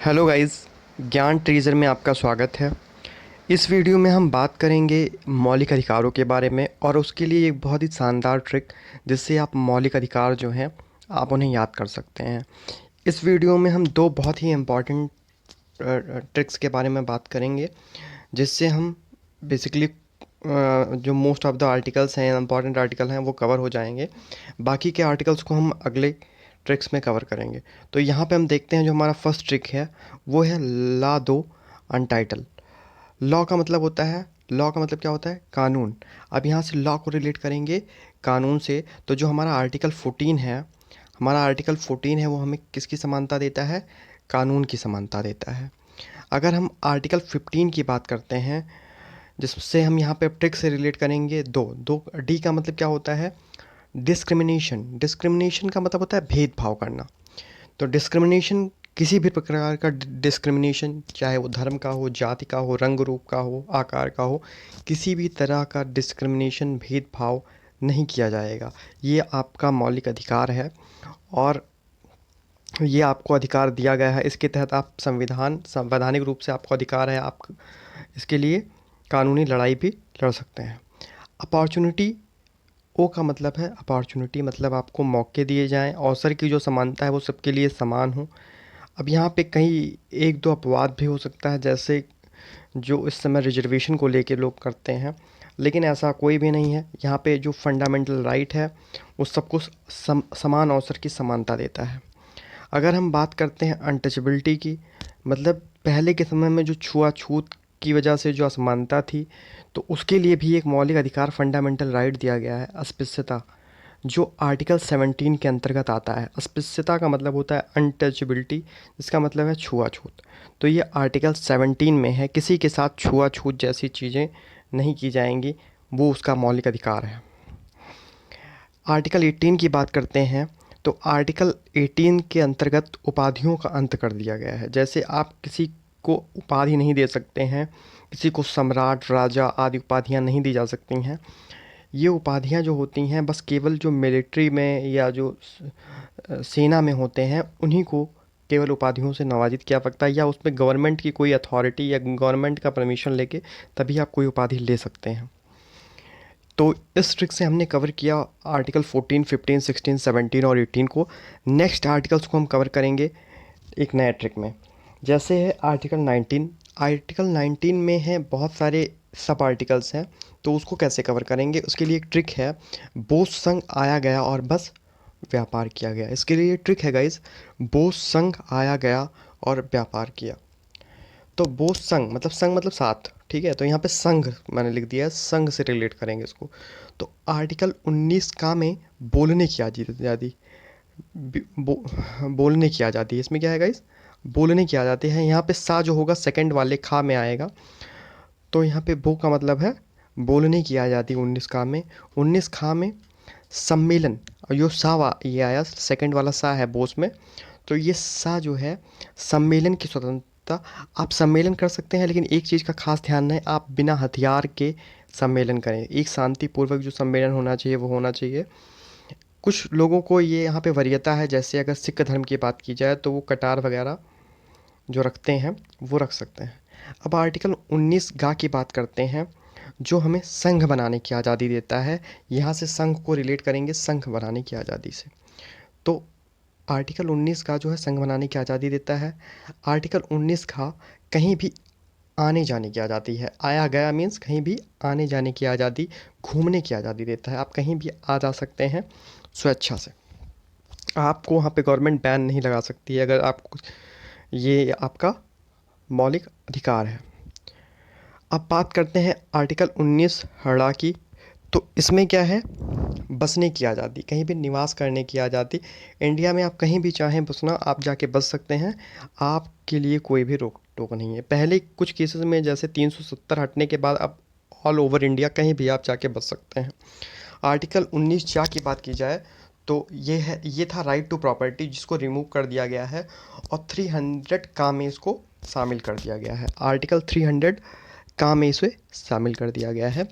Hello guys, ज्ञान treasure में आपका स्वागत है। इस वीडियो में हम बात करेंगे मौलिक अधिकारों के बारे में और उसके लिए एक बहुत ही शानदार ट्रिक जिससे आप मौलिक अधिकार जो हैं आप उन्हें याद कर सकते हैं। इस वीडियो में हम दो बहुत ही इम्पॉर्टेंट ट्रिक्स के बारे में बात करेंगे जिससे हम बेसिकली जो मोस्ट ऑफ द आर्टिकल्स हैं, इम्पॉर्टेंट आर्टिकल हैं, वो कवर हो जाएंगे। बाकी के आर्टिकल्स को हम अगले ट्रिक्स में कवर करेंगे। तो यहाँ पे हम देखते हैं जो हमारा फर्स्ट ट्रिक है वो है ला दो अनटाइटल। लॉ का मतलब क्या होता है? कानून। अब यहाँ से लॉ को रिलेट करेंगे कानून से, तो जो हमारा आर्टिकल 14 है वो हमें किसकी समानता देता है? कानून की समानता देता है। अगर हम आर्टिकल 15 की बात करते हैं जिससे हम यहाँ पे ट्रिक से रिलेट करेंगे दो दो डी का मतलब क्या होता है? डिस्क्रिमिनेशन का मतलब होता है भेदभाव करना। तो डिस्क्रिमिनेशन, किसी भी प्रकार का डिस्क्रिमिनेशन, चाहे वो धर्म का हो, जाति का हो, रंग रूप का हो, आकार का हो, किसी भी तरह का डिस्क्रिमिनेशन, भेदभाव नहीं किया जाएगा। ये आपका मौलिक अधिकार है और ये आपको अधिकार दिया गया है। इसके तहत आप संवैधानिक रूप से आपको अधिकार है, आप इसके लिए कानूनी लड़ाई भी लड़ सकते हैं। अपॉर्चुनिटी, ओ का मतलब है अपॉर्चुनिटी, मतलब आपको मौके दिए जाएं, अवसर की जो समानता है वो सबके लिए समान हो। अब यहाँ पे कहीं एक दो अपवाद भी हो सकता है, जैसे जो इस समय रिजर्वेशन को लेके लोग करते हैं, लेकिन ऐसा कोई भी नहीं है। यहाँ पे जो फंडामेंटल राइट है वो सबको समान अवसर की समानता देता है। अगर हम बात करते हैं अनटचेबिलिटी की, मतलब पहले के समय में जो छुआछूत की वजह से जो असमानता थी, तो उसके लिए भी एक मौलिक अधिकार, फंडामेंटल राइट दिया गया है, अस्पृश्यता, जो आर्टिकल 17 के अंतर्गत आता है। अस्पृश्यता का मतलब होता है अनटचेबिलिटी, जिसका मतलब है छुआछूत। तो ये आर्टिकल 17 में है, किसी के साथ छुआछूत जैसी चीज़ें नहीं की जाएंगी, वो उसका मौलिक अधिकार है। आर्टिकल 18 की बात करते हैं तो आर्टिकल 18 के अंतर्गत उपाधियों का अंत कर दिया गया है। जैसे आप किसी को उपाधि नहीं दे सकते हैं, किसी को सम्राट, राजा आदि उपाधियां नहीं दी जा सकती हैं। ये उपाधियां जो होती हैं बस केवल जो मिलिट्री में या जो सेना में होते हैं उन्हीं को केवल उपाधियों से नवाजित किया सकता है, या उसमें गवर्नमेंट की कोई अथॉरिटी या गवर्नमेंट का परमिशन लेके तभी आप कोई उपाधि ले सकते हैं। तो इस ट्रिक से हमने कवर किया आर्टिकल 14, 15, 16, 17 और 18 को। नेक्स्ट आर्टिकल्स को हम कवर करेंगे एक नए ट्रिक में। जैसे है आर्टिकल 19। आर्टिकल 19 में है बहुत सारे सब आर्टिकल्स हैं, तो उसको कैसे कवर करेंगे उसके लिए एक ट्रिक है। बोस संघ आया गया और बस व्यापार किया गया। इसके लिए ट्रिक है गाइस, बोस संघ आया गया और व्यापार किया। तो बोस संघ मतलब साथ, ठीक है। तो यहाँ पे संघ मैंने लिख दिया है, संघ से रिलेट करेंगे इसको। तो आर्टिकल 19 का में बोलने की आज़ादी, बोलने की आज़ादी, इसमें क्या है गाइस? बोलने की आज़ादी है। यहाँ पे सा जो होगा सेकंड वाले खा में आएगा, तो यहाँ पे बो का मतलब है बोलने की आज़ादी। 19 का में, 19 खा में सम्मेलन, और यो ये आया सेकंड वाला सा है बोस में, तो ये सा जो है सम्मेलन की स्वतंत्रता। आप सम्मेलन कर सकते हैं, लेकिन एक चीज़ का खास ध्यान है, आप बिना हथियार के सम्मेलन करें। एक शांतिपूर्वक जो सम्मेलन होना चाहिए वो होना चाहिए। कुछ लोगों को ये यहाँ पे वरीयता है, जैसे अगर सिख धर्म की बात की जाए तो वो कटार वगैरह जो रखते हैं वो रख सकते हैं। अब आर्टिकल 19 गा की बात करते हैं, जो हमें संघ बनाने की आज़ादी देता है। यहाँ से संघ को रिलेट करेंगे संघ बनाने की आज़ादी से। तो आर्टिकल 19 का जो है संघ बनाने की आज़ादी देता है। आर्टिकल 19 का कहीं भी आने जाने की आज़ादी है। आया गया मीन्स कहीं भी आने जाने की आज़ादी, घूमने की आज़ादी देता है। आप कहीं भी आ जा सकते हैं स्वेच्छा से, आपको वहाँ पे गवर्नमेंट बैन नहीं लगा सकती है। अगर आप, ये आपका मौलिक अधिकार है। अब बात करते हैं आर्टिकल 19 हड़ा की। तो इसमें क्या है? बसने की आज़ादी, कहीं भी निवास करने की आज़ादी। इंडिया में आप कहीं भी चाहें बसना, आप जाके बस सकते हैं, आपके लिए कोई भी रोक टोक नहीं है। पहले कुछ केसेस में जैसे 370 हटने के बाद अब ऑल ओवर इंडिया कहीं भी आप जाके बस सकते हैं। आर्टिकल 19 चा की बात की जाए तो ये था राइट टू प्रॉपर्टी, जिसको रिमूव कर दिया गया है और 300 का में इसको शामिल कर दिया गया है। आर्टिकल 300 का में इसे शामिल कर दिया गया है।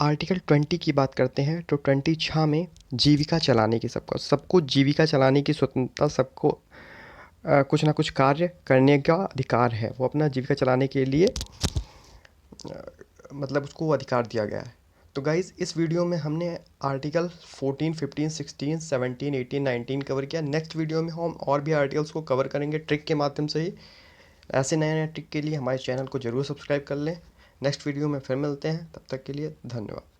आर्टिकल 20 की बात करते हैं तो 20 छा में जीविका चलाने की, सबको जीविका चलाने की स्वतंत्रता सबको कुछ ना कुछ कार्य करने का अधिकार है, वो अपना जीविका चलाने के लिए मतलब उसको वो अधिकार दिया गया है। तो गाइज़ इस वीडियो में हमने आर्टिकल 14, 15, 16, 17, 18, 19 कवर किया। नेक्स्ट वीडियो में हम और भी आर्टिकल्स को कवर करेंगे ट्रिक के माध्यम से ही। ऐसे नए नए ट्रिक के लिए हमारे चैनल को ज़रूर सब्सक्राइब कर लें। नेक्स्ट वीडियो में फिर मिलते हैं, तब तक के लिए धन्यवाद।